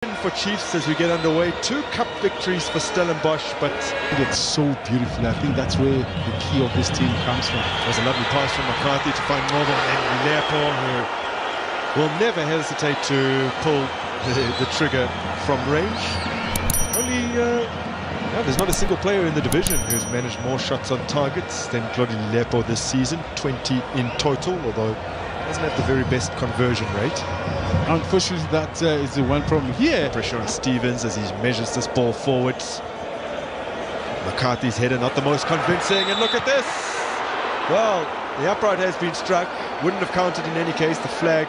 For Chiefs as we get underway. 2 cup victories for Stellenbosch, but it's so beautiful. I think that's where the key of this team comes from. There's a lovely pass from McCarthy to find Noble and Leopo, who will never hesitate to pull the trigger from range. There's not a single player in the division who's managed more shots on targets than Claude Leopo this season, 20 in total, although doesn't have the very best conversion rate. Unfortunately, that is the one problem here. Pressure on Stevens as he measures this ball forwards. McCarthy's header not the most convincing, and look at this! Well, the upright has been struck, wouldn't have counted in any case. The flag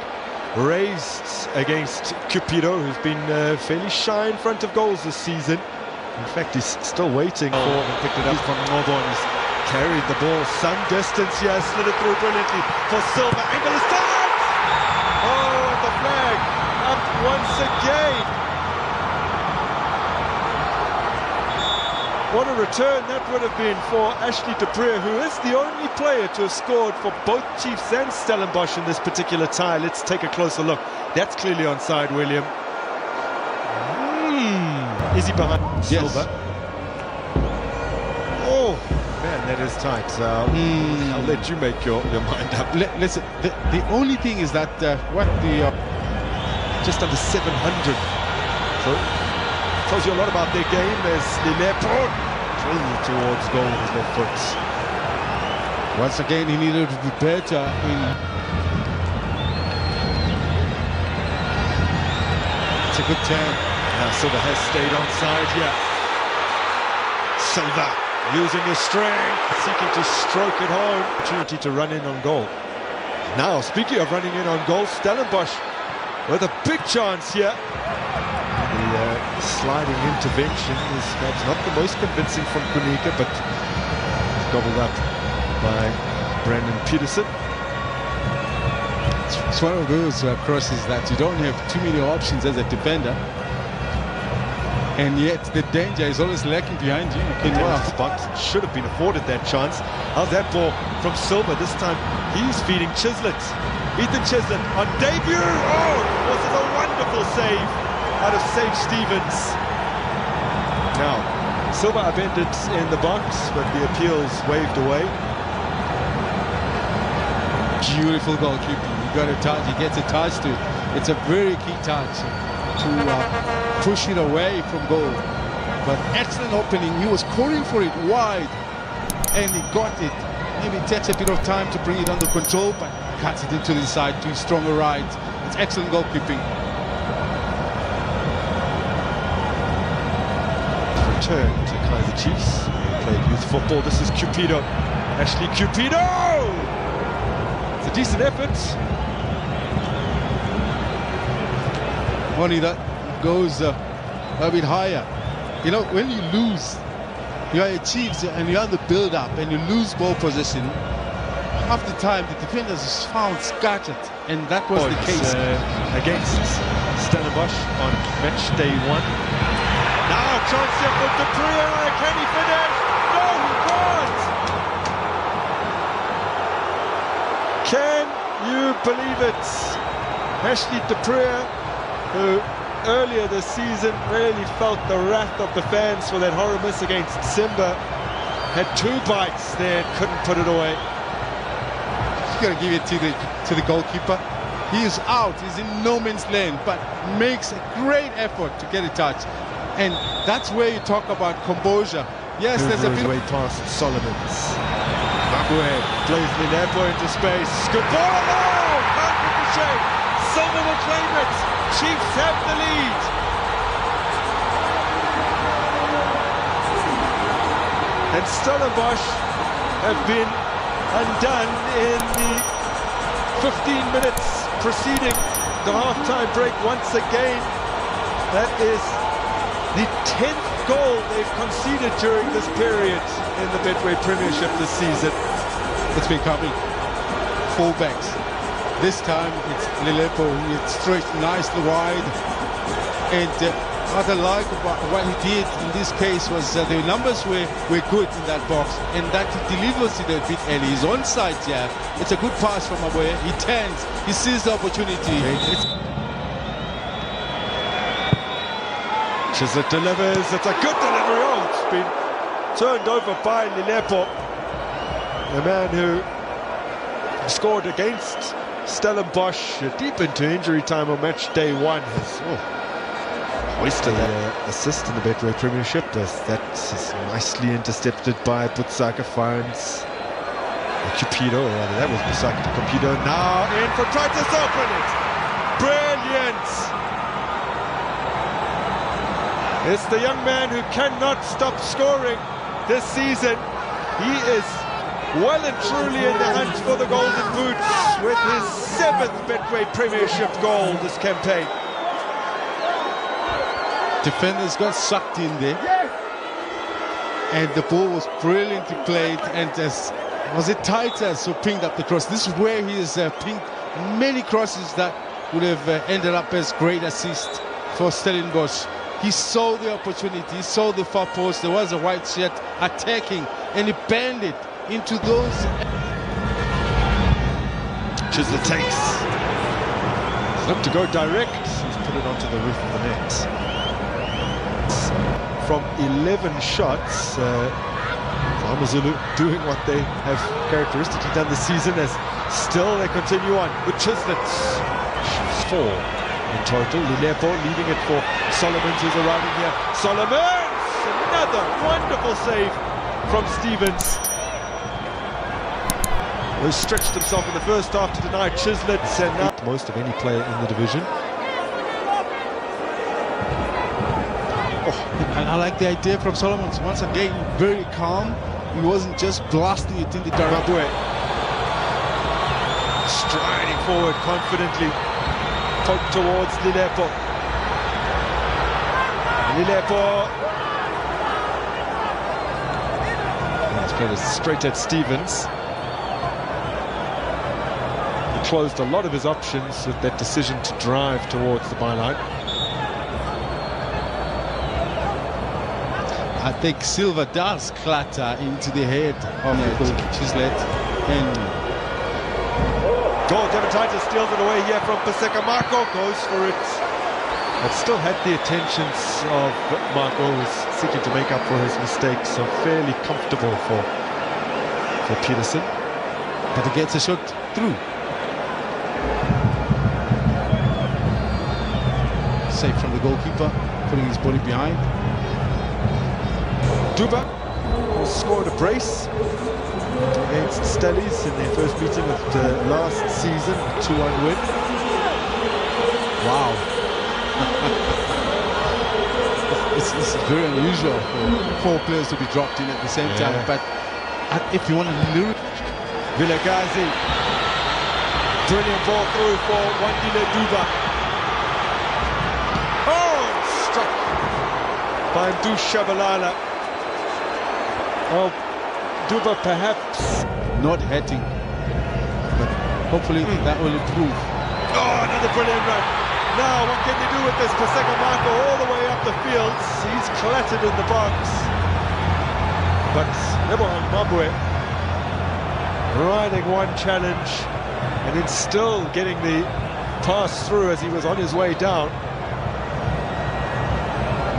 raised against Cupido, who's been fairly shy in front of goals this season. In fact, he's still waiting for and picked it up from Norbon. He's carried the ball some distance here, slid it through brilliantly for Silva. Angle is tight! Oh, and the flag up once again. What a return that would have been for Ashley de Preer, who is the only player to have scored for both Chiefs and Stellenbosch in this particular tie. Let's take a closer look. That's clearly onside, William. Is he behind Silva? Oh, man, that is tight. I'll let you make your mind up. Listen, the only thing is that just under 700. So tells you a lot about their game as Leopo drilled towards goal with his left foot. Once again, he needed to be better in. It's a good turn. Now Silva has stayed onside here. Silva using his strength, seeking to stroke it home. Opportunity to run in on goal. Now, speaking of running in on goal, Stellenbosch with a big chance here. The sliding intervention is perhaps not the most convincing from Kunika, but gobbled up by Brandon Peterson. It's one of those crosses that you don't have too many options as a defender. And yet the danger is always lurking behind you. Spot should have been afforded that chance. How's that ball from Silva? This time he's feeding Chislett. Ethan Chislett on debut. Oh, was it a wonderful save out of Sage Stevens. Now, Silva upended in the box, but the appeals waved away. Beautiful goalkeeping. You got a touch. He gets a touch to it. It's a very key touch to push it away from goal. But excellent opening. He was calling for it wide, and he got it. Maybe it takes a bit of time to bring it under control, but cuts it into the side to his stronger right. It's excellent goalkeeping. Return to KAIZER Chiefs. They played youth football. This is Cupido. Ashley Cupido! It's a decent effort. Only that goes a bit higher. You know, when you lose, you are a Chiefs and you are the build-up and you lose ball possession, half the time the defenders is found scattered, and that was the case against Stellenbosch on match day 1. Now chance here for de Preer. Can he finish? No, he can't! Can you believe it? Ashley de Preer, who earlier this season really felt the wrath of the fans for that horror miss against Simba, had 2 bites there and couldn't put it away. Just gotta give it to the goalkeeper. He is out, he's in no man's land, but makes a great effort to get a touch. And that's where you talk about composure. Yes, there's a bit way past Solomons. Babue plays Leopo into space. Good ball! Oh, can't ricochet. Silva will claim it. Chiefs have the lead. And Stellenbosch have been undone in the 15 minutes preceding the half-time break once again. That is the 10th goal they've conceded during this period in the Betway Premiership this season. It's been coming. Fullbacks. This time it's Leopo. It's stretched nicely wide. And what I like about what he did in this case was the numbers were good in that box, and that he delivers it a bit early. He's onside here. It's a good pass from away. He turns. He sees the opportunity. Chislett delivers. It's a good delivery. Oh, it's been turned over by Lilepo, the man who scored against Stellenbosch deep into injury time on match day 1. Has hoisted the assist in the Betway Premiership. That is nicely intercepted by Butsaka. Finds Cupido, or rather that was Butsaka to Cupido. Now in for Titus. Open it. Brilliant. It's the young man who cannot stop scoring this season. He is well and truly in the hunt for the Golden Boots with his 7th Betway Premiership goal this campaign. Defenders got sucked in there, and the ball was brilliantly played. And as was it Titus who pinged up the cross? This is where he has pinged many crosses that would have ended up as great assists for Stellenbosch. He saw the opportunity, he saw the far post. There was a white shirt attacking, and he banned it into those. Chislett takes. Look to go direct. He's put it onto the roof of the net. From 11 shots, Amazulu doing what they have characteristically done this season, as still they continue on with Chislett. 4 in total. Lilepo leading it for Solomons, who's arriving here. Solomons! Another wonderful save from Stevens, who stretched himself in the first half to deny Chislett, and now most of any player in the division. And I like the idea from Solomons. Once again, very calm. He wasn't just blasting it in the direction. Striding forward confidently. Poke towards Lilepo. Lilepo. He's played it straight at Stevens. He closed a lot of his options with that decision to drive towards the byline. I think Silva does clatter into the head of Chislett. And goal, Devin Titus steals it away here from Paseka. Marco goes for it. It still had the attentions of Marco, who was seeking to make up for his mistakes, so fairly comfortable for Peterson. But he gets a shot through. Safe from the goalkeeper, putting his body behind. Duba, who scored a brace against Stellies in their first meeting of the last season, 2-1 win. Wow. This is very unusual for 4 players to be dropped in at the same time, but if you want to lure Vilagazi, brilliant ball through for Wandile Duba. Oh, struck by Ndu Shabalala. Oh, Duba perhaps not hitting, but hopefully that will improve. Oh, another brilliant run. Now, what can they do with this? Paseka Marco all the way up the field. He's clattered in the box. But Lebohang Mabwe riding one challenge and then still getting the pass through as he was on his way down.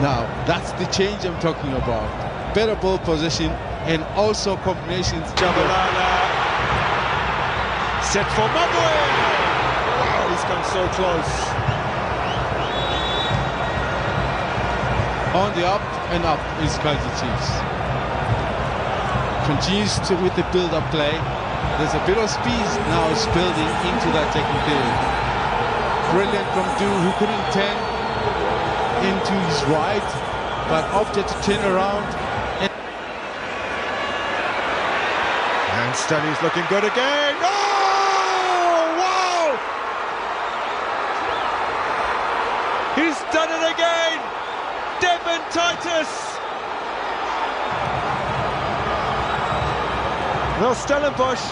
Now, that's the change I'm talking about. Better ball position and also combinations. Jabalala set for Mabwe. Wow, he's come so close. On the up and up is KAIZER Chiefs. Continues with the build-up play. There's a bit of speed now is building into that taking period. Brilliant from Du, who couldn't turn into his right, but opted to turn around. And Stellies looking good again. Oh, wow! He's done it again! Devin Titus! Well, Stellenbosch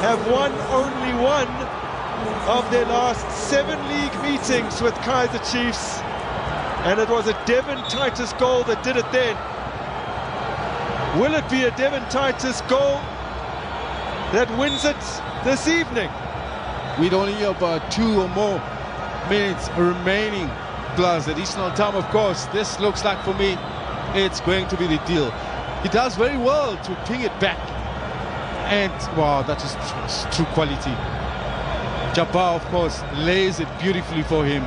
have won only one of their last 7 league meetings with KAIZER Chiefs, and it was a Devin Titus goal that did it then. Will it be a Devin Titus goal that wins it this evening? With only about 2 or more minutes remaining plus additional time, of course. This looks like, for me, it's going to be the deal. He does very well to ping it back. And, wow, that is true quality. Jabbar, of course, lays it beautifully for him.